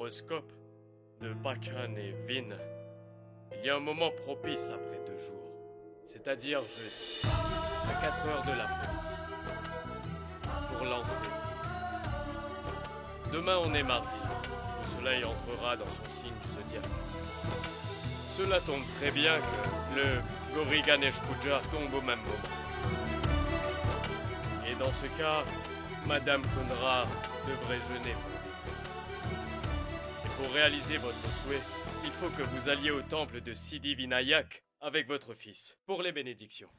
l'horoscope de Bachan et Vin, il y a un moment propice après 2 jours, c'est-à-dire jeudi, à 4 heures de l'après-midi, pour lancer. Demain on est mardi, le soleil entrera dans son signe du zodiaque. Cela tombe très bien que le Gauri Ganesh Puja tombe au même moment. Et dans ce cas, Madame Kundra devrait jeûner. Et pour réaliser votre souhait, il faut que vous alliez au temple de Siddhi Vinayak avec votre fils pour les bénédictions.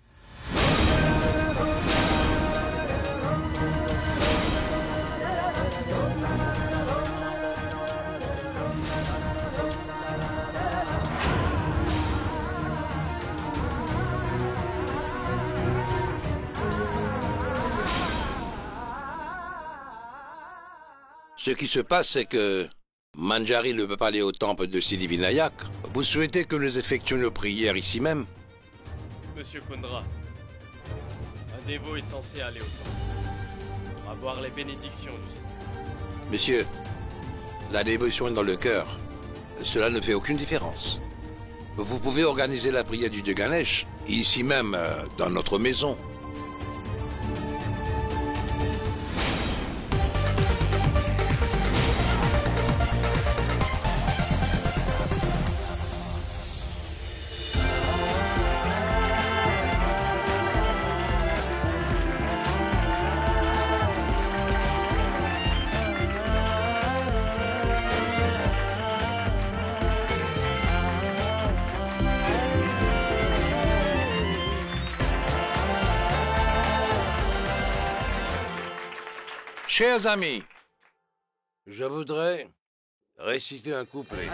Ce qui se passe, c'est que Manjari ne peut pas aller au temple de Siddhivinayak. Vous souhaitez que nous effectuions nos prières ici même? Monsieur Kundra, un dévot est censé aller au temple pour avoir les bénédictions du Seigneur. Monsieur, la dévotion est dans le cœur. Cela ne fait aucune différence. Vous pouvez organiser la prière du dieu Ganesh, ici même, dans notre maison. Chers amis, je voudrais réciter un couplet.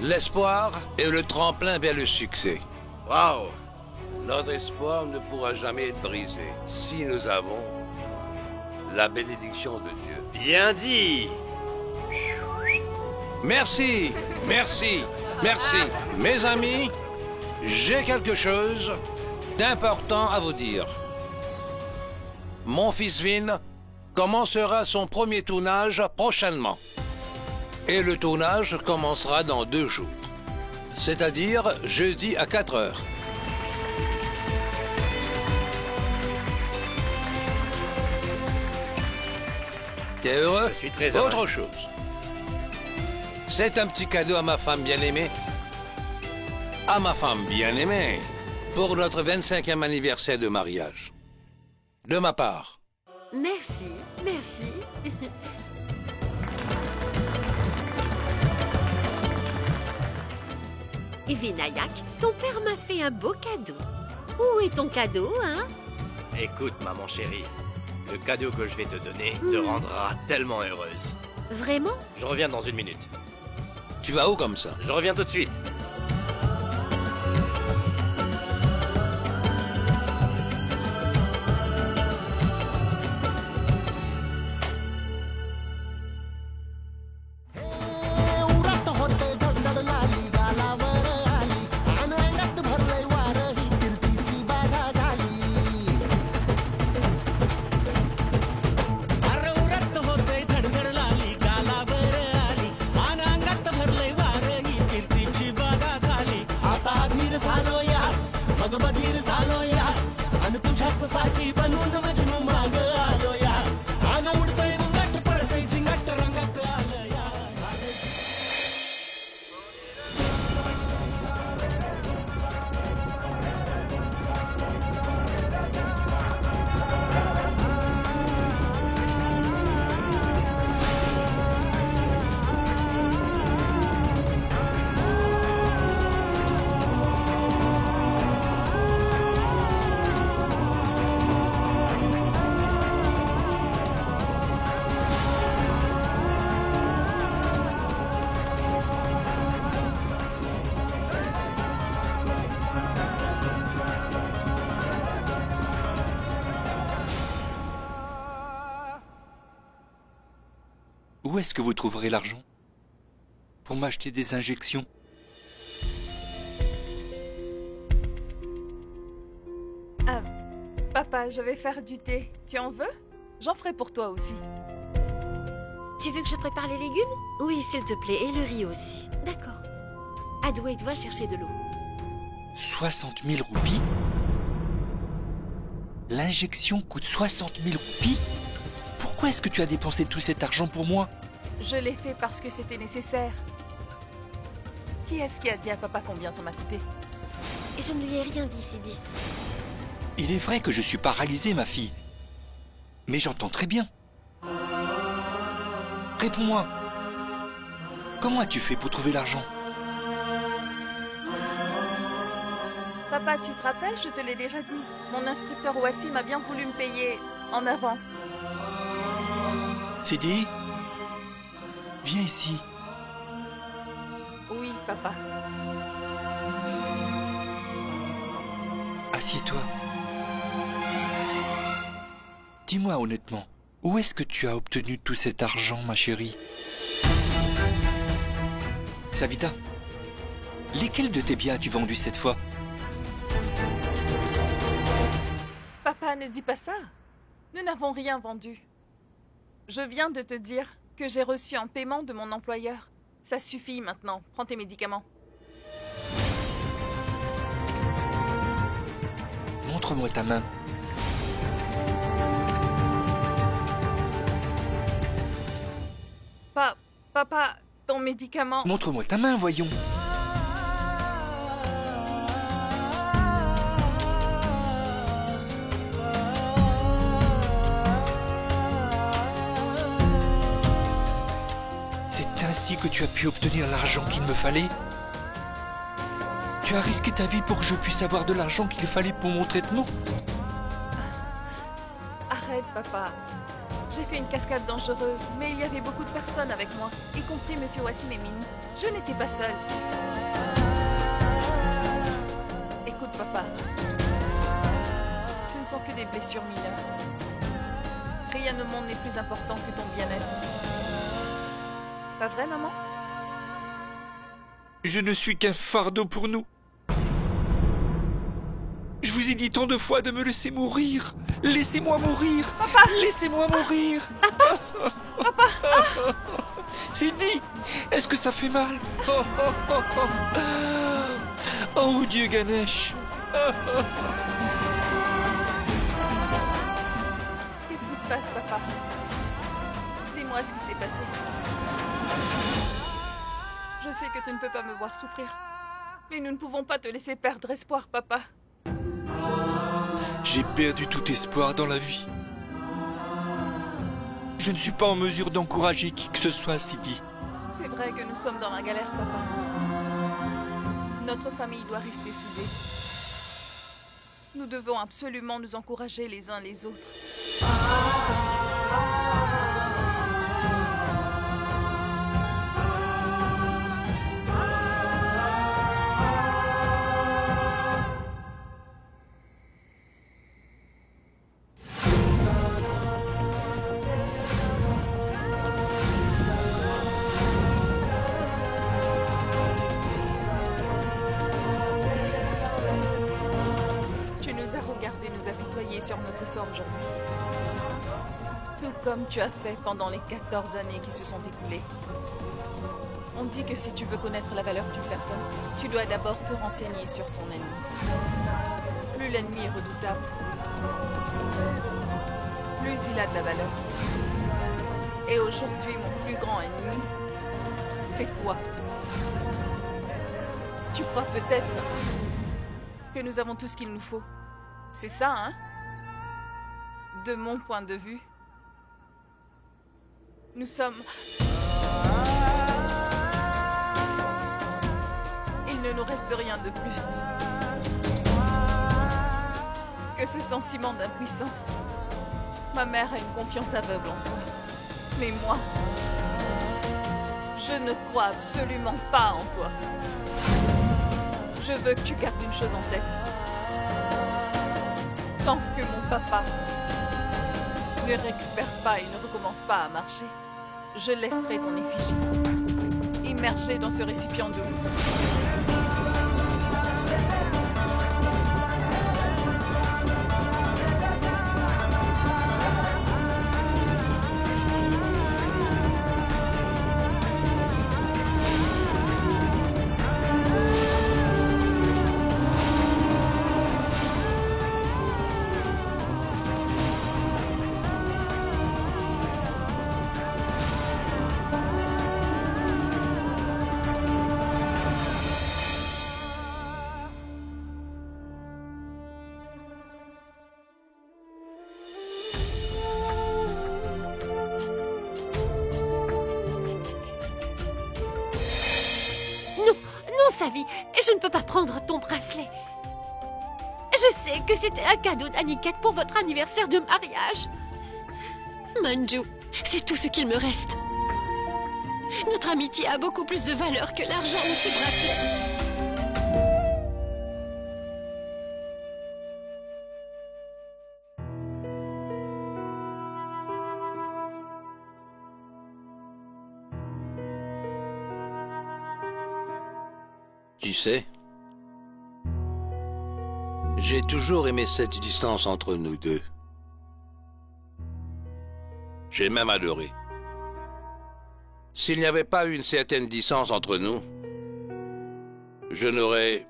L'espoir est le tremplin vers le succès. Waouh! Notre espoir ne pourra jamais être brisé si nous avons la bénédiction de Dieu. Bien dit! Merci, merci, merci. Mes amis, j'ai quelque chose d'important à vous dire. Mon fils Vin commencera son premier tournage prochainement. Et le tournage commencera dans 2 jours. C'est-à-dire jeudi à 4 heures. T'es heureux? Je suis très heureux. Autre chose. C'est un petit cadeau à ma femme bien-aimée. À ma femme bien-aimée. Pour notre 25e anniversaire de mariage. De ma part. Merci, merci. Et Vinayak, ton père m'a fait un beau cadeau. Où est ton cadeau, hein? Écoute, maman chérie, le cadeau que je vais te donner te rendra tellement heureuse. Vraiment? Je reviens dans 1 minute. Tu vas où comme ça? Je reviens tout de suite. Où est-ce que vous trouverez l'argent pour m'acheter des injections? Papa, je vais faire du thé. Tu en veux? J'en ferai pour toi aussi. Tu veux que je prépare les légumes? Oui, s'il te plaît, et le riz aussi. D'accord. Adwait, va chercher de l'eau. 60 000 roupies? L'injection coûte 60 000 roupies? Pourquoi est-ce que tu as dépensé tout cet argent pour moi? Je l'ai fait parce que c'était nécessaire. Qui est-ce qui a dit à papa combien ça m'a coûté? Je ne lui ai rien dit, Sidi. Il est vrai que je suis paralysée, ma fille. Mais j'entends très bien. Réponds-moi. Comment as-tu fait pour trouver l'argent? Papa, tu te rappelles, je te l'ai déjà dit. Mon instructeur Wassim a bien voulu me payer en avance. Sidi, viens ici. Oui, papa. Assieds-toi. Dis-moi honnêtement, où est-ce que tu as obtenu tout cet argent, ma chérie? Savita, lesquels de tes biens as-tu vendu cette fois? Papa, ne dis pas ça. Nous n'avons rien vendu. Je viens de te dire que j'ai reçu un paiement de mon employeur. Ça suffit maintenant. Prends tes médicaments. Montre-moi ta main. Papa, ton médicament... Montre-moi ta main, voyons. C'est ainsi que tu as pu obtenir l'argent qu'il me fallait? Tu as risqué ta vie pour que je puisse avoir de l'argent qu'il fallait pour mon traitement? Arrête, papa. J'ai fait une cascade dangereuse, mais il y avait beaucoup de personnes avec moi, y compris Monsieur Wassim et Minnie. Je n'étais pas seule. Écoute, papa. Ce ne sont que des blessures mineures. Rien au monde n'est plus important que ton bien-être. Pas vrai, maman? Je ne suis qu'un fardeau pour nous. Je vous ai dit tant de fois de me laisser mourir. Laissez-moi mourir. Papa! Laissez-moi mourir. Papa! Sidi, est-ce que ça fait mal? Oh Dieu Ganesh. Qu'est-ce qui se passe, papa? Dis-moi ce qui s'est passé. Je sais que tu ne peux pas me voir souffrir. Mais nous ne pouvons pas te laisser perdre espoir, papa. J'ai perdu tout espoir dans la vie. Je ne suis pas en mesure d'encourager qui que ce soit, Sidi. C'est vrai que nous sommes dans la galère, papa. Notre famille doit rester soudée. Nous devons absolument nous encourager les uns les autres. Sur notre sort aujourd'hui. Tout comme tu as fait pendant les 14 années qui se sont écoulées. On dit que si tu veux connaître la valeur d'une personne, tu dois d'abord te renseigner sur son ennemi. Plus l'ennemi est redoutable, plus il a de la valeur. Et aujourd'hui, mon plus grand ennemi, c'est toi. Tu crois peut-être que nous avons tout ce qu'il nous faut. C'est ça, hein? De mon point de vue, nous sommes... Il ne nous reste rien de plus que ce sentiment d'impuissance. Ma mère a une confiance aveugle en toi. Mais moi, je ne crois absolument pas en toi. Je veux que tu gardes une chose en tête. Tant que mon papa ne récupère pas et ne recommence pas à marcher, je laisserai ton effigie immergée dans ce récipient d'eau. la vie et je ne peux pas prendre ton bracelet. Je sais que c'était un cadeau d'Aniket pour votre anniversaire de mariage. Manju, c'est tout ce qu'il me reste. Notre amitié a beaucoup plus de valeur que l'argent ou ce bracelet. Tu sais, j'ai toujours aimé cette distance entre nous deux. J'ai même adoré. S'il n'y avait pas eu une certaine distance entre nous, je n'aurais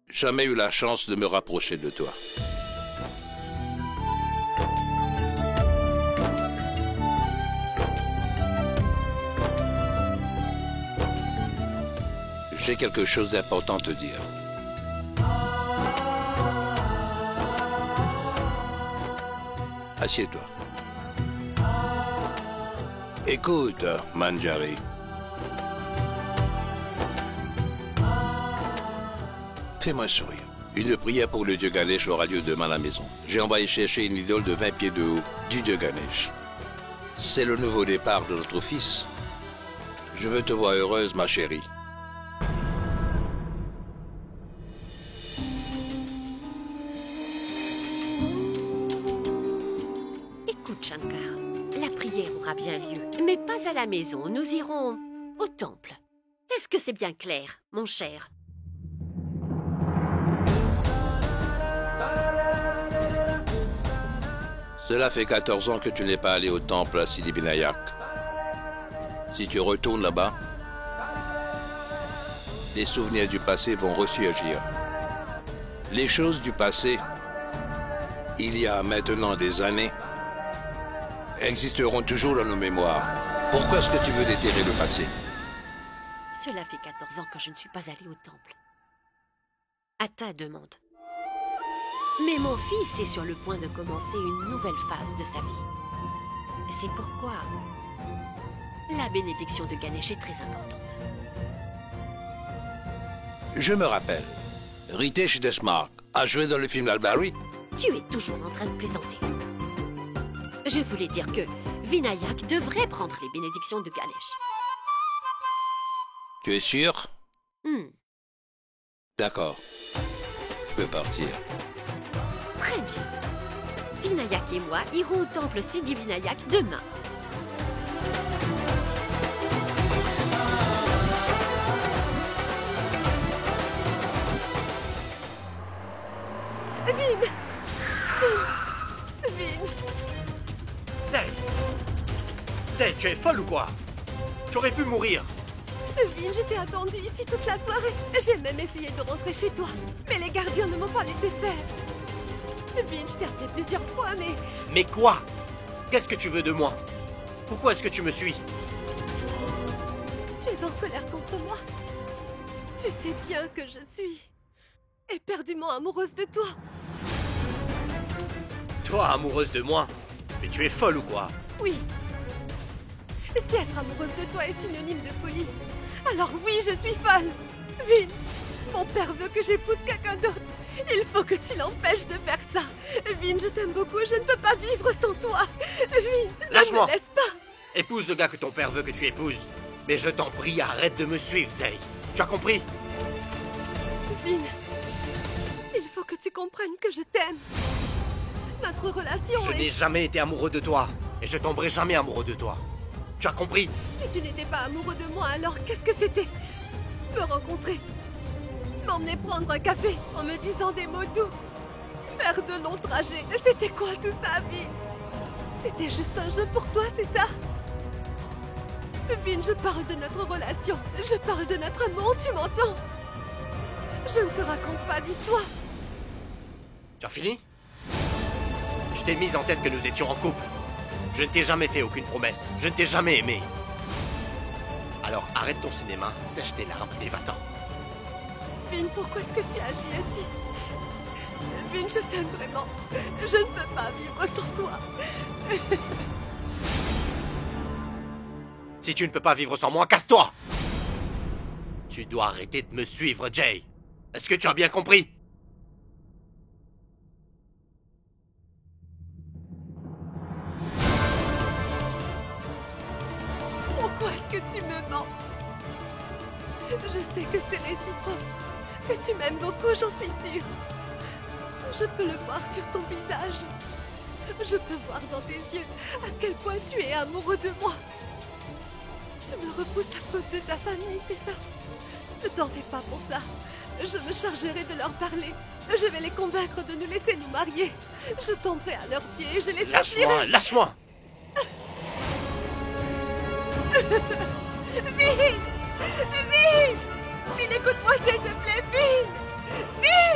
jamais eu la chance de me rapprocher de toi. J'ai quelque chose d'important à te dire. Assieds-toi. Écoute, Manjari. Fais-moi sourire. Une prière pour le dieu Ganesh aura lieu demain à la maison. J'ai envoyé chercher une idole de 20 pieds de haut du dieu Ganesh. C'est le nouveau départ de notre fils. Je veux te voir heureuse, ma chérie. Écoute, Shankar, la prière aura bien lieu, mais pas à la maison. Nous irons au temple. Est-ce que c'est bien clair, mon cher? Cela fait 14 ans que tu n'es pas allé au temple à Siddhivinayak. Si tu retournes là-bas, les souvenirs du passé vont ressurgir. Les choses du passé, il y a maintenant des années, existeront toujours dans nos mémoires. Pourquoi est-ce que tu veux déterrer le passé? Cela fait 14 ans que je ne suis pas allée au temple. À ta demande. Mais mon fils est sur le point de commencer une nouvelle phase de sa vie. C'est pourquoi la bénédiction de Ganesh est très importante. Je me rappelle, Ritesh Desmark a joué dans le film Albari. Tu es toujours en train de plaisanter. Je voulais dire que Vinayak devrait prendre les bénédictions de Ganesh. Tu es sûr? D'accord. Je peux partir. Très bien. Vinayak et moi irons au temple Siddhivinayak demain. Vin! Zay, tu es folle ou quoi? J'aurais pu mourir. Vin, je t'ai attendu ici toute la soirée. J'ai même essayé de rentrer chez toi, mais les gardiens ne m'ont pas laissé faire. Vin, je t'ai appelé plusieurs fois, mais... Mais quoi? Qu'est-ce que tu veux de moi? Pourquoi est-ce que tu me suis? Tu es en colère contre moi. Tu sais bien que je suis éperdument amoureuse de toi. Toi, amoureuse de moi? Mais tu es folle ou quoi? Oui. Si être amoureuse de toi est synonyme de folie, alors oui, je suis folle. Vin, mon père veut que j'épouse quelqu'un d'autre. Il faut que tu l'empêches de faire ça. Vin, je t'aime beaucoup, je ne peux pas vivre sans toi. Vin, lâche-moi. ne me laisse pas. Épouse le gars que ton père veut que tu épouses. Mais je t'en prie, arrête de me suivre, Zay. Tu as compris? Vin, il faut que tu comprennes que je t'aime. Notre relation Je n'ai jamais été amoureux de toi. Et je tomberai jamais amoureux de toi. Tu as compris? Si tu n'étais pas amoureux de moi, alors qu'est-ce que c'était? Me rencontrer, m'emmener prendre un café en me disant des mots doux, faire de longs trajets. C'était quoi tout ça, Vin? C'était juste un jeu pour toi, c'est ça? Vin, je parle de notre relation. Je parle de notre amour, tu m'entends? Je ne te raconte pas d'histoire. Tu as fini? Je t'ai mise en tête que nous étions en couple. Je ne t'ai jamais fait aucune promesse. Je ne t'ai jamais aimé. Alors arrête ton cinéma, sèche tes larmes et va-t'en. Vin, pourquoi est-ce que tu agis ainsi? Vin, je t'aime vraiment. Je ne peux pas vivre sans toi. Si tu ne peux pas vivre sans moi, casse-toi! Tu dois arrêter de me suivre, Jay. Est-ce que tu as bien compris? Pourquoi est-ce que tu me mens? Je sais que c'est réciproque, que tu m'aimes beaucoup, j'en suis sûre. Je peux le voir sur ton visage. Je peux voir dans tes yeux à quel point tu es amoureux de moi. Tu me repousses à cause de ta famille, c'est ça? Ne t'en fais pas pour ça. Je me chargerai de leur parler. Je vais les convaincre de nous laisser nous marier. Je tomberai à leurs pieds et je les Lâche-moi, lâche-moi! Vin! Vin! Vin, écoute-moi s'il te plaît, Vin! Vin!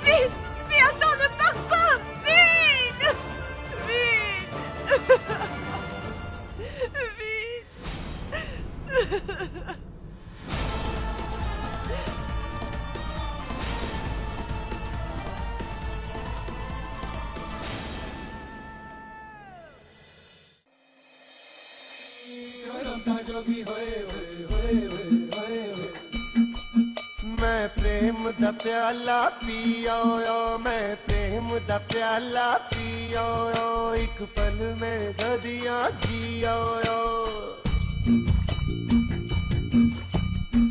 Vin! Vin, attends, ne pars pas! Vin! Vin! Vin! मैं प्रेम दा प्याला पिया मैं प्रेम दा प्याला पिया एक पल में सदियां जिया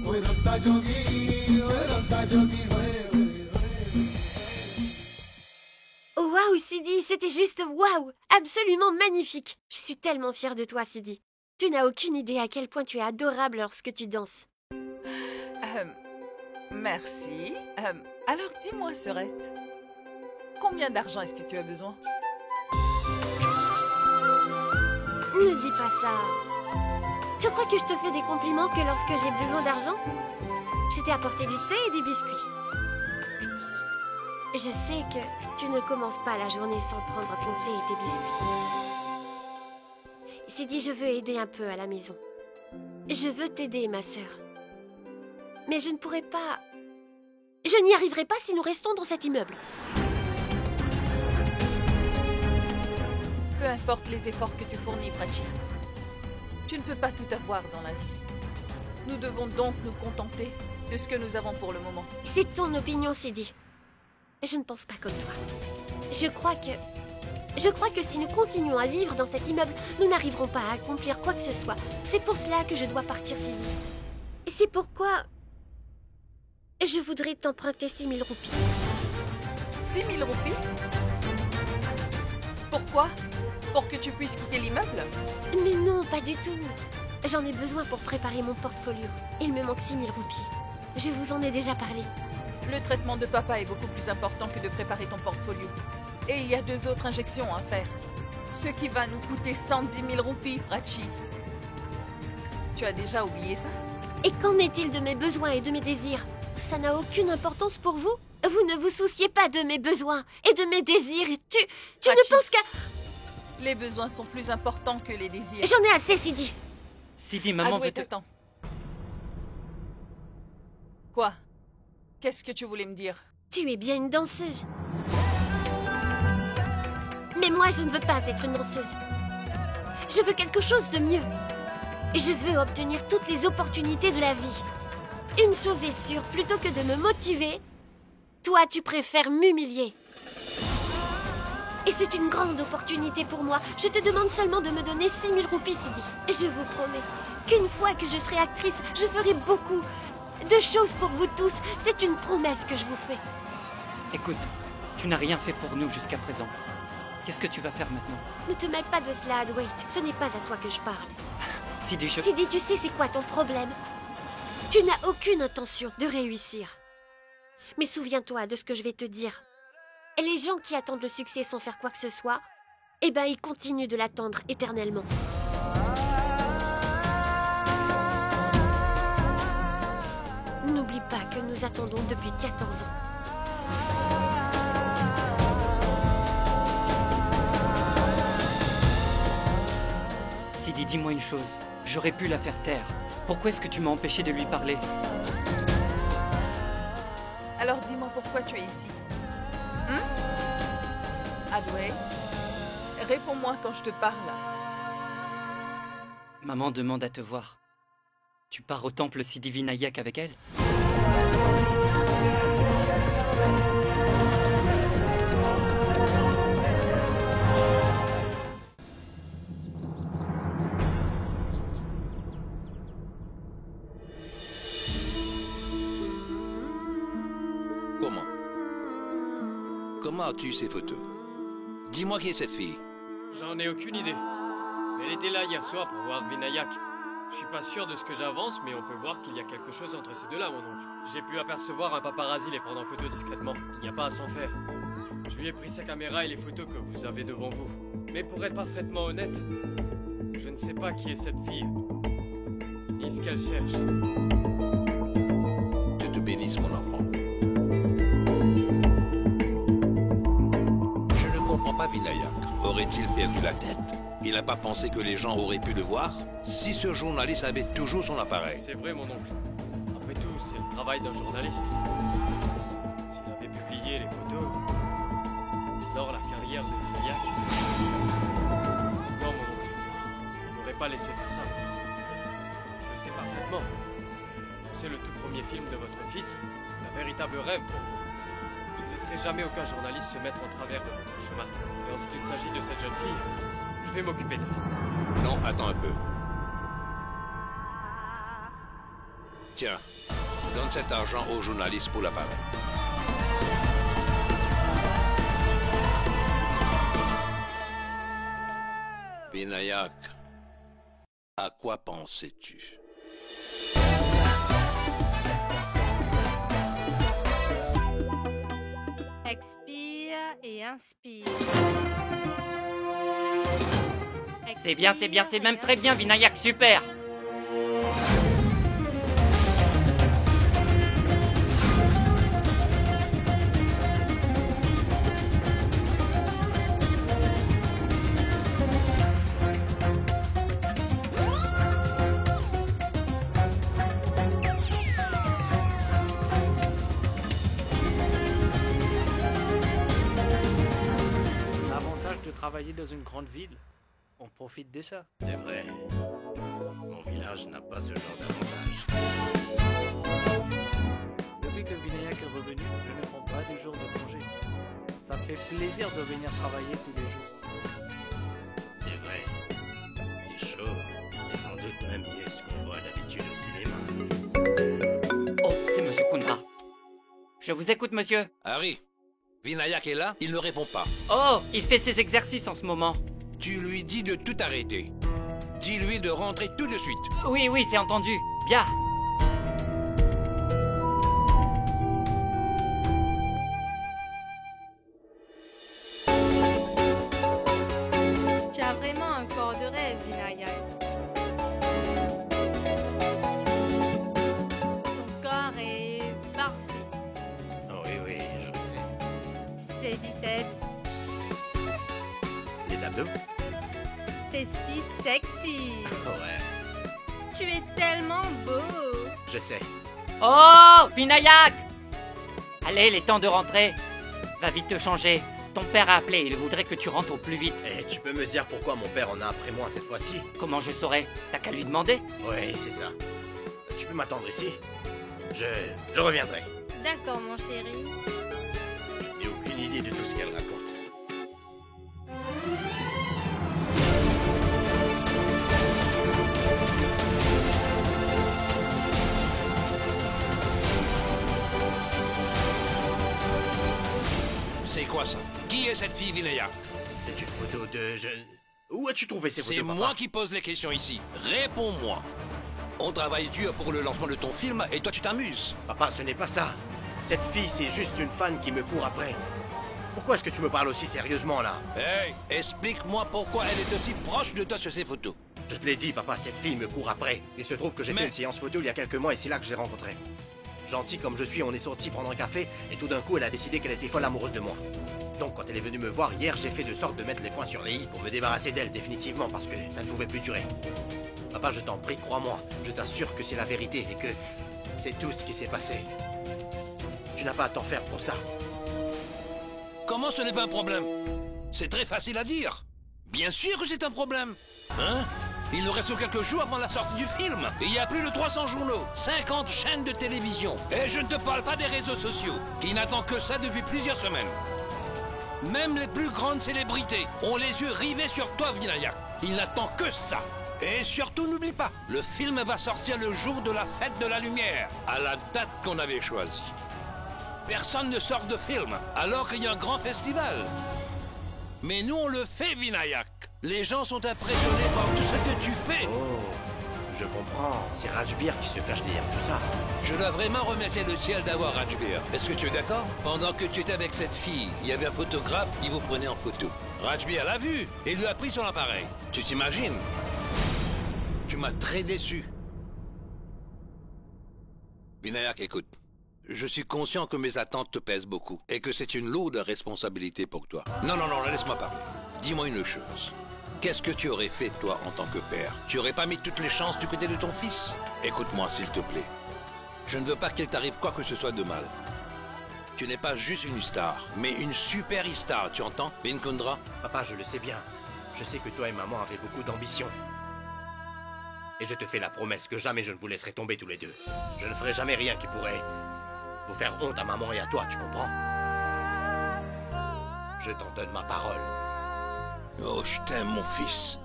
ओए रंता जोगी Waouh, Sidi, c'était juste waouh, absolument magnifique. Je suis tellement fière de toi, Sidi. Tu n'as aucune idée à quel point tu es adorable lorsque tu danses. Merci. Alors dis-moi, Sœurette, combien d'argent est-ce que tu as besoin? Ne dis pas ça. Tu crois que je te fais des compliments que lorsque j'ai besoin d'argent? Je t'ai apporté du thé et des biscuits. Je sais que tu ne commences pas la journée sans prendre ton thé et tes biscuits. Sidi, je veux aider un peu à la maison. Je veux t'aider, ma sœur. Mais je ne pourrai pas... Je n'y arriverai pas si nous restons dans cet immeuble. Peu importe les efforts que tu fournis, Prachi, tu ne peux pas tout avoir dans la vie. Nous devons donc nous contenter de ce que nous avons pour le moment. C'est ton opinion, Sidi. Je ne pense pas comme toi. Je crois que si nous continuons à vivre dans cet immeuble, nous n'arriverons pas à accomplir quoi que ce soit. C'est pour cela que je dois partir, Sidi. C'est pourquoi... je voudrais t'emprunter 6 000 roupies. 6 000 roupies? Pourquoi? Pour que tu puisses quitter l'immeuble? Mais non, pas du tout. J'en ai besoin pour préparer mon portfolio. Il me manque 6 000 roupies. Je vous en ai déjà parlé. Le traitement de papa est beaucoup plus important que de préparer ton portfolio. Et il y a 2 autres injections à faire. Ce qui va nous coûter 110 000 roupies, Prachi. Tu as déjà oublié ça? Et qu'en est-il de mes besoins et de mes désirs? Ça n'a aucune importance pour vous? Vous ne vous souciez pas de mes besoins et de mes désirs. Tu Prachi, ne penses qu'à... les besoins sont plus importants que les désirs. J'en ai assez, Sidi. Sidi, maman veut te... Attends. Quoi? Qu'est-ce que tu voulais me dire? Tu es bien une danseuse. Mais moi, je ne veux pas être une danseuse. Je veux quelque chose de mieux. Je veux obtenir toutes les opportunités de la vie. Une chose est sûre, plutôt que de me motiver, toi, tu préfères m'humilier. Et c'est une grande opportunité pour moi. Je te demande seulement de me donner 6 000 roupies, Sidi. Je vous promets qu'une fois que je serai actrice, je ferai beaucoup de choses pour vous tous. C'est une promesse que je vous fais. Écoute, tu n'as rien fait pour nous jusqu'à présent. Qu'est-ce que tu vas faire maintenant? Ne te mêle pas de cela, Adwait. Ce n'est pas à toi que je parle. Sidi, Sidi, tu sais c'est quoi ton problème? Tu n'as aucune intention de réussir. Mais souviens-toi de ce que je vais te dire. Les gens qui attendent le succès sans faire quoi que ce soit, eh ben ils continuent de l'attendre éternellement. N'oublie pas que nous attendons depuis 14 ans. Sidi, dis-moi une chose. J'aurais pu la faire taire. Pourquoi est-ce que tu m'as empêché de lui parler? Alors dis-moi pourquoi tu es ici. Adway, réponds-moi quand je te parle. Maman demande à te voir. Tu pars au temple Siddhivinayak avec elle? Comment as-tu ces photos? Dis-moi qui est cette fille. J'en ai aucune idée. Elle était là hier soir pour voir Vinayak. Je suis pas sûr de ce que j'avance, mais on peut voir qu'il y a quelque chose entre ces deux-là, mon oncle. J'ai pu apercevoir un paparazzi les prendre en photo discrètement. Il n'y a pas à s'en faire. Je lui ai pris sa caméra et les photos que vous avez devant vous. Mais pour être parfaitement honnête, je ne sais pas qui est cette fille, ni ce qu'elle cherche. Dieu te bénisse, mon enfant. Je ne comprends pas Vinayak. Aurait-il perdu la tête? Il n'a pas pensé que les gens auraient pu le voir? Si ce journaliste avait toujours son appareil. C'est vrai, mon oncle. Après tout, c'est le travail d'un journaliste. S'il avait publié les photos, alors la carrière de Vinayak... Non, mon oncle. Je n'aurais pas laissé faire ça. Je le sais parfaitement. C'est le tout premier film de votre fils, un véritable rêve pour vous. Je ne laisserai jamais aucun journaliste se mettre en travers de votre chemin. Et en ce qu'il s'agit de cette jeune fille, je vais m'occuper d'elle. Non, attends un peu. Tiens, donne cet argent au journaliste pour l'appareil. Vinayak, à quoi pensais-tu? Expire et inspire. C'est bien, c'est même très bien, Vinayak, super! L'avantage de travailler dans une grande ville, on profite de ça. C'est vrai. Mon village n'a pas ce genre d'avantage. Depuis que Vinayak est revenu, je ne prends pas de jours de congé. Ça fait plaisir de venir travailler tous les jours. C'est vrai. C'est chaud. Et sans doute même mieux ce qu'on voit d'habitude au cinéma. Oh, c'est Monsieur Kundra. Je vous écoute, monsieur. Harry, Vinayak est là, il ne répond pas. Oh, il fait ses exercices en ce moment. Tu lui dis de tout arrêter. Dis-lui de rentrer tout de suite. Oui, c'est entendu. Bien. Tu as vraiment un corps de rêve, Vinayak. Ton corps est parfait. Oh oui, je le sais. Ses biceps, Les abdos? c'est si sexy. Ouais, Tu es tellement beau. je sais. Oh, Vinayak! Allez, il est temps de rentrer. Va vite te changer. Ton père a appelé, il voudrait que tu rentres au plus vite. Et tu peux me dire pourquoi mon père en a après moi cette fois-ci? Comment je saurais? T'as qu'à lui demander. Oui, c'est ça. Tu peux m'attendre ici? Je reviendrai. D'accord, mon chéri. Je n'ai aucune idée de tout ce qu'elle raconte. C'est quoi ça? Qui est cette fille, Vinayak? C'est une photo de... Où as-tu trouvé ces photos, C'est papa? moi qui pose les questions ici. Réponds-moi. On travaille dur pour le lancement de ton film et toi tu t'amuses. Papa, ce n'est pas ça. Cette fille, c'est juste une fan qui me court après. Pourquoi est-ce que tu me parles aussi sérieusement, là? Hey, explique-moi pourquoi elle est aussi proche de toi sur ces photos. Je te l'ai dit, papa, cette fille me court après. Il se trouve que j'ai fait une séance photo il y a quelques mois et c'est là que je l'ai rencontrée. Gentil comme je suis, on est sortis prendre un café et tout d'un coup, elle a décidé qu'elle était folle amoureuse de moi. Donc quand elle est venue me voir hier, j'ai fait de sorte de mettre les points sur les i pour me débarrasser d'elle définitivement parce que ça ne pouvait plus durer. Papa, je t'en prie, crois-moi, je t'assure que c'est la vérité et que c'est tout ce qui s'est passé. Tu n'as pas à t'en faire pour ça. Comment ce n'est pas un problème? C'est très facile à dire. Bien sûr que c'est un problème. Hein? Il nous reste quelques jours avant la sortie du film. Il y a plus de 300 journaux, 50 chaînes de télévision. Et je ne te parle pas des réseaux sociaux, qui n'attendent que ça depuis plusieurs semaines. Même les plus grandes célébrités ont les yeux rivés sur toi, Vinayak. Ils n'attendent que ça. Et surtout, n'oublie pas, le film va sortir le jour de la fête de la lumière, à la date qu'on avait choisie. Personne ne sort de film, alors qu'il y a un grand festival. Mais nous, on le fait, Vinayak. Les gens sont impressionnés par tout ce que tu fais. Oh, je comprends. C'est Rajbir qui se cache derrière tout ça. Je dois vraiment remercier le ciel d'avoir Rajbir. Est-ce que tu es d'accord? Pendant que tu étais avec cette fille, il y avait un photographe qui vous prenait en photo. Rajbir l'a vu et lui a pris son appareil. Tu t'imagines? Tu m'as très déçu. Vinayak, écoute. Je suis conscient que mes attentes te pèsent beaucoup et que c'est une lourde responsabilité pour toi. Non, laisse-moi parler. Dis-moi une chose. Qu'est-ce que tu aurais fait, toi, en tant que père? Tu aurais pas mis toutes les chances du côté de ton fils? Écoute-moi, s'il te plaît. Je ne veux pas qu'il t'arrive quoi que ce soit de mal. Tu n'es pas juste une star, mais une super star, tu entends, Vinkundra? Papa, je le sais bien. Je sais que toi et maman avaient beaucoup d'ambition. Et je te fais la promesse que jamais je ne vous laisserai tomber tous les deux. Je ne ferai jamais rien qui pourrait vous faire honte à maman et à toi, tu comprends? Je t'en donne ma parole. Oh, je t'aime, mon fils.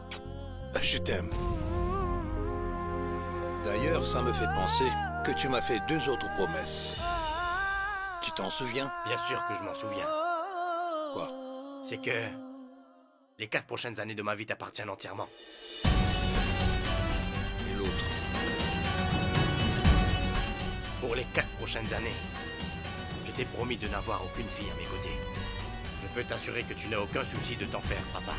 Je t'aime. D'ailleurs, ça me fait penser que tu m'as fait 2 autres promesses. Tu t'en souviens? Bien sûr que je m'en souviens. Quoi? C'est que les 4 prochaines années de ma vie t'appartiennent entièrement. Et l'autre? Pour les 4 prochaines années, je t'ai promis de n'avoir aucune fille à mes côtés. Je peux t'assurer que tu n'as aucun souci de t'en faire, papa.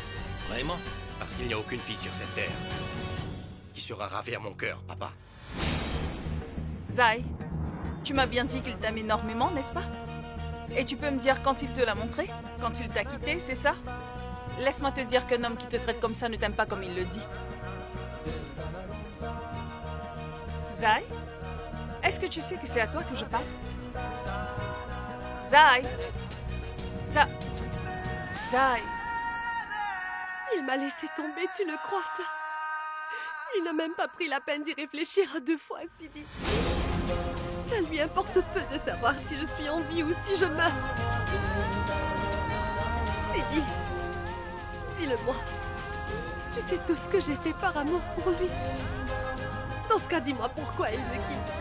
Vraiment? Parce qu'il n'y a aucune fille sur cette terre qui sera ravie à mon cœur, papa. Zai, tu m'as bien dit qu'il t'aime énormément, n'est-ce pas? Et tu peux me dire quand il te l'a montré? Quand il t'a quitté, c'est ça? Laisse-moi te dire qu'un homme qui te traite comme ça ne t'aime pas comme il le dit. Zai, est-ce que tu sais que c'est à toi que je parle? Zai! Zai! Il m'a laissé tomber, tu le crois ça? Il n'a même pas pris la peine d'y réfléchir à 2 fois, Sidi. Ça lui importe peu de savoir si je suis en vie ou si je meurs. Sidi, dis-le-moi. Tu sais tout ce que j'ai fait par amour pour lui. Dans ce cas, dis-moi pourquoi il me quitte.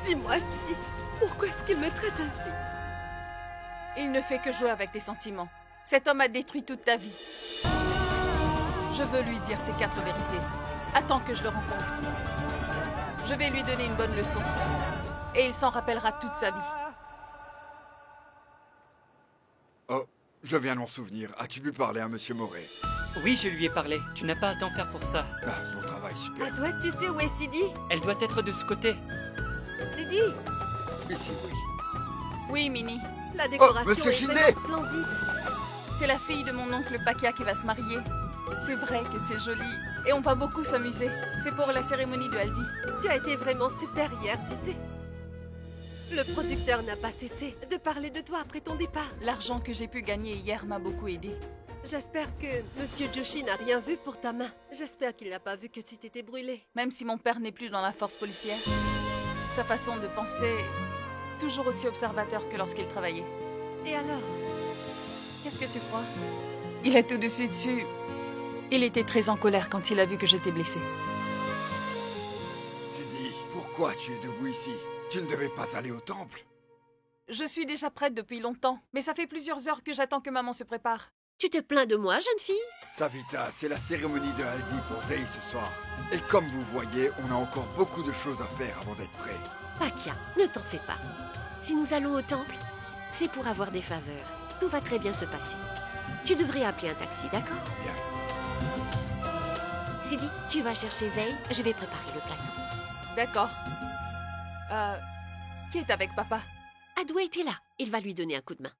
Dis-moi, Sidi, pourquoi est-ce qu'il me traite ainsi? Il ne fait que jouer avec tes sentiments. Cet homme a détruit toute ta vie. Je veux lui dire ces 4 vérités. Attends que je le rencontre. Je vais lui donner une bonne leçon. Et il s'en rappellera toute sa vie. Oh, je viens de m'en souvenir. As-tu pu parler à Monsieur Moret? Oui, je lui ai parlé. Tu n'as pas à t'en faire pour ça. Ah, bon travail, super. À toi, tu sais où est Sidi? Elle doit être de ce côté. Sidi? Ici, oui. Oui, Minnie. La décoration Monsieur est Shinde! vraiment splendide. C'est la fille de mon oncle Pakia qui va se marier. C'est vrai que c'est joli. Et on va beaucoup s'amuser. C'est pour la cérémonie de Haldi. Tu as été vraiment super hier, tu sais. Le producteur n'a pas cessé de parler de toi après ton départ. L'argent que j'ai pu gagner hier m'a beaucoup aidé. J'espère que Monsieur Joshi n'a rien vu pour ta main. J'espère qu'il n'a pas vu que tu t'étais brûlée. Même si mon père n'est plus dans la force policière, sa façon de penser est toujours aussi observateur que lorsqu'il travaillait. Et alors? Qu'est-ce que tu crois? Il est tout de suite su. Il était très en colère quand il a vu que j'étais blessée. Sidi, pourquoi tu es debout ici? Tu ne devais pas aller au temple? Je suis déjà prête depuis longtemps, mais ça fait plusieurs heures que j'attends que maman se prépare. Tu te plains de moi, jeune fille? Savita, c'est la cérémonie de Haldi pour Zei ce soir. Et comme vous voyez, on a encore beaucoup de choses à faire avant d'être prêt. Pakia, ne t'en fais pas. Si nous allons au temple, c'est pour avoir des faveurs. Tout va très bien se passer. Tu devrais appeler un taxi, d'accord? Bien. Sidi, tu vas chercher Zei, je vais préparer le plateau. D'accord. Qui est avec papa? Adway était là. Il va lui donner un coup de main.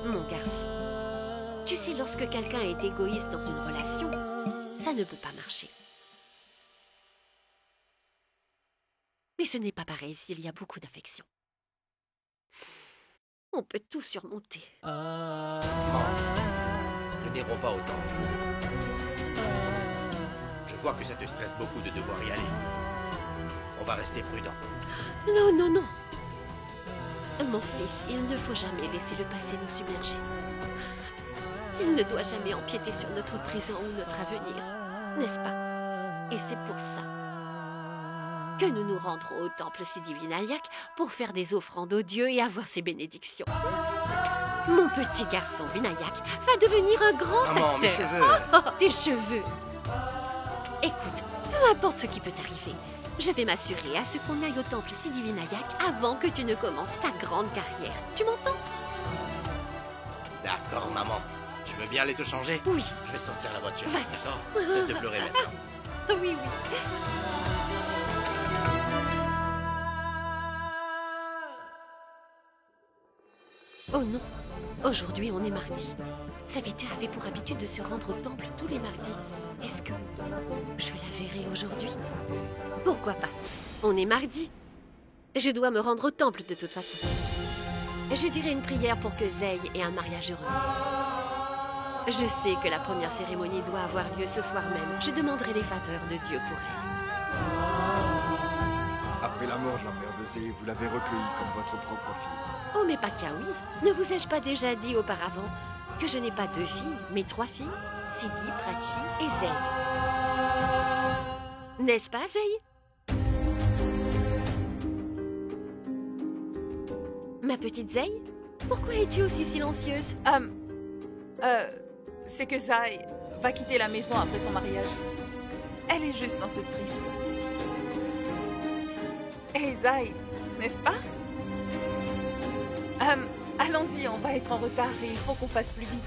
Mon garçon, tu sais, lorsque quelqu'un est égoïste dans une relation, ça ne peut pas marcher. Mais ce n'est pas pareil s'il y a beaucoup d'affection. On peut tout surmonter. Ne n'irons pas au temple. Je vois que ça te stresse beaucoup de devoir y aller. On va rester prudent. Non, non, non. Mon fils, il ne faut jamais laisser le passé nous submerger. Il ne doit jamais empiéter sur notre présent ou notre avenir, n'est-ce pas? Et c'est pour ça que nous nous rendrons au temple Siddhi-Vinayak pour faire des offrandes aux dieux et avoir ses bénédictions. Mon petit garçon Vinayak va devenir un grand Maman, acteur. mes cheveux. Oh, tes cheveux. Écoute, peu importe ce qui peut t'arriver, je vais m'assurer à ce qu'on aille au temple Siddhi-Vinayak avant que tu ne commences ta grande carrière. Tu m'entends? D'accord, maman. Tu veux bien aller te changer? Oui. Je vais sortir la voiture. Vas-y. D'accord? Cesse de pleurer maintenant. Oui, oui. Oh non, aujourd'hui on est mardi. Savita avait pour habitude de se rendre au temple tous les mardis. Est-ce que je la verrai aujourd'hui? Pourquoi pas? On est mardi. Je dois me rendre au temple de toute façon. Je dirai une prière pour que Zey ait un mariage heureux. Je sais que la première cérémonie doit avoir lieu ce soir même. Je demanderai les faveurs de Dieu pour elle. Après la mort de la mère de Zey, vous l'avez recueillie comme votre propre fille. Oh, mais Pakawi, ne vous ai-je pas déjà dit auparavant que je n'ai pas 2 filles, mais 3 filles, Siddhi, Prachi et Zey. N'est-ce pas, Zey? Ma petite Zey, pourquoi es-tu aussi silencieuse? C'est que Zai va quitter la maison après son mariage. Elle est juste un peu triste. Hé, Zai, n'est-ce pas? Allons-y, on va être en retard et il faut qu'on fasse plus vite.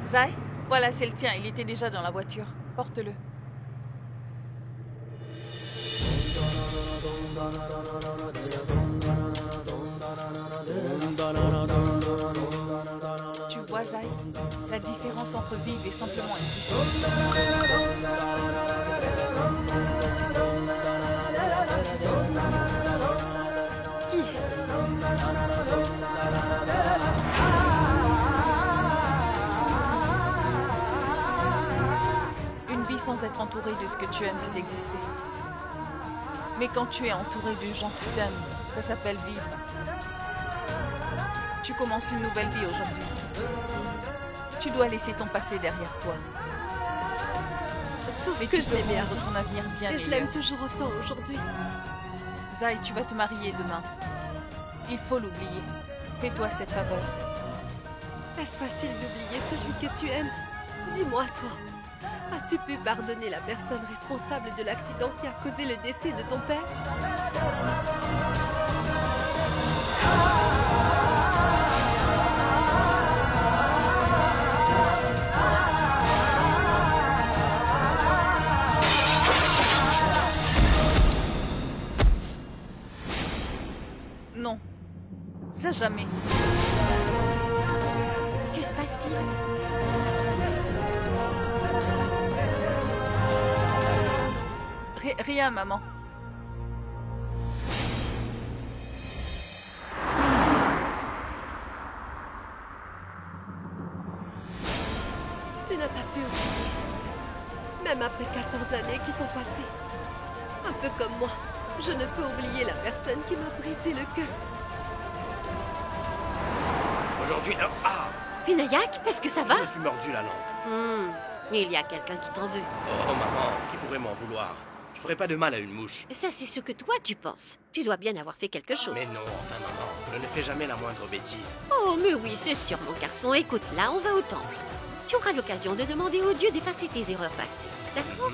Zai, voilà, c'est le tien. Il était déjà dans la voiture. Porte-le. Tu vois, Zai, la différence entre vivre et simplement exister. Une vie sans être entourée de ce que tu aimes, c'est exister. Mais quand tu es entouré de gens que tu aimes, ça s'appelle vivre. Tu commences une nouvelle vie aujourd'hui. Tu dois laisser ton passé derrière toi. Sauf mais que tu je peux l'aimais rendre avant. ton avenir bien Et je meilleur. l'aime toujours autant aujourd'hui. Zai, tu vas te marier demain. Il faut l'oublier. Fais-toi cette faveur. Est-ce facile d'oublier celui que tu aimes? Dis-moi, toi, as-tu pu pardonner la personne responsable de l'accident qui a causé le décès de ton père? Non. Ça jamais. Que se passe-t-il? Rien, maman. Tu n'as pas pu oublier. Même après 14 années qui sont passées. Un peu comme moi, je ne peux oublier la personne qui m'a brisé le cœur. Aujourd'hui, non. Ah! Vinayak, est-ce que ça va? Je me suis mordu la langue. Il y a quelqu'un qui t'en veut. Oh, maman, qui pourrait m'en vouloir? Je ferai pas de mal à une mouche. Ça, c'est ce que toi, tu penses. Tu dois bien avoir fait quelque chose. Mais non, enfin, maman, je ne fais jamais la moindre bêtise. Oh, mais oui, c'est sûr, mon garçon. Écoute, là, on va au temple. Tu auras l'occasion de demander aux dieux d'effacer tes erreurs passées. D'accord?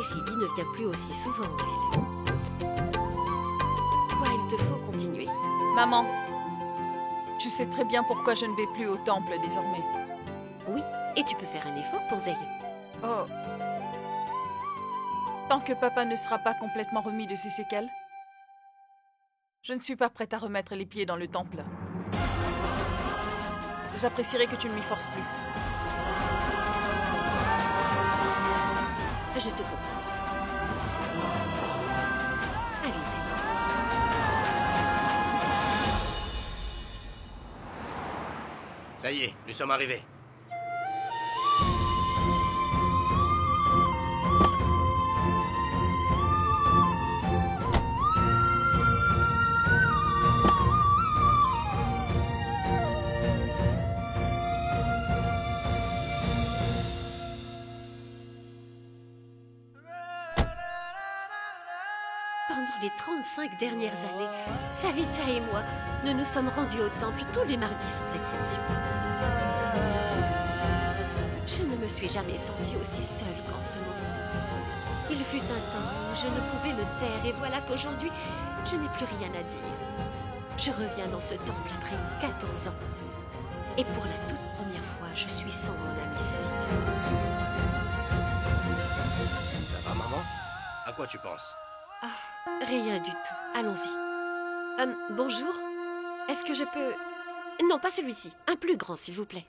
Cassidy ne vient plus aussi souvent, elle. Toi, il te faut continuer. Maman, tu sais très bien pourquoi je ne vais plus au temple désormais. Oui, et tu peux faire un effort pour Zay. Oh. Tant que papa ne sera pas complètement remis de ses séquelles, je ne suis pas prête à remettre les pieds dans le temple. J'apprécierais que tu ne m'y forces plus. Je te comprends. Allez-y. Ça y est, nous sommes arrivés. Pendant les 35 dernières années, Savita et moi, nous nous sommes rendus au temple tous les mardis sans exception. Je ne me suis jamais sentie aussi seule qu'en ce moment. Il fut un temps où je ne pouvais me taire et voilà qu'aujourd'hui, je n'ai plus rien à dire. Je reviens dans ce temple après 14 ans. Et pour la toute première fois, je suis sans mon ami Savita. Ça va, maman? À quoi tu penses? Ah, rien du tout. Allons-y. Bonjour. Est-ce que je peux... Non, pas celui-ci. Un plus grand, s'il vous plaît.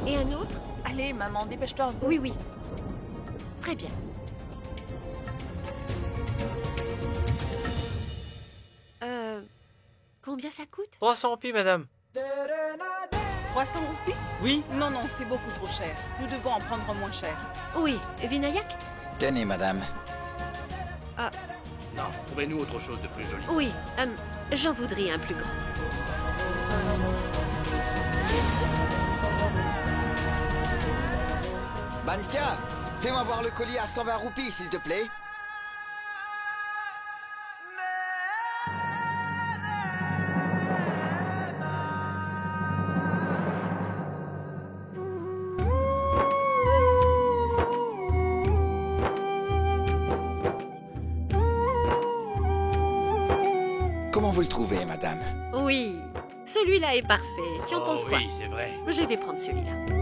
Et un autre? Allez, maman, dépêche-toi un peu. Oui, oui. Très bien. Combien ça coûte? 300 roupies, madame. 300 roupies? Oui. Non, non, c'est beaucoup trop cher. Nous devons en prendre moins cher. Oui, Vinayak? Tenez, madame. Ah. Non, trouvez-nous autre chose de plus joli. Oui, j'en voudrais un plus grand. Bantia, fais-moi voir le collier à 120 roupies, s'il te plaît. Comment vous le trouvez, madame? Oui, celui-là est parfait. Tu en penses quoi? Oui, c'est vrai. Je vais prendre celui-là.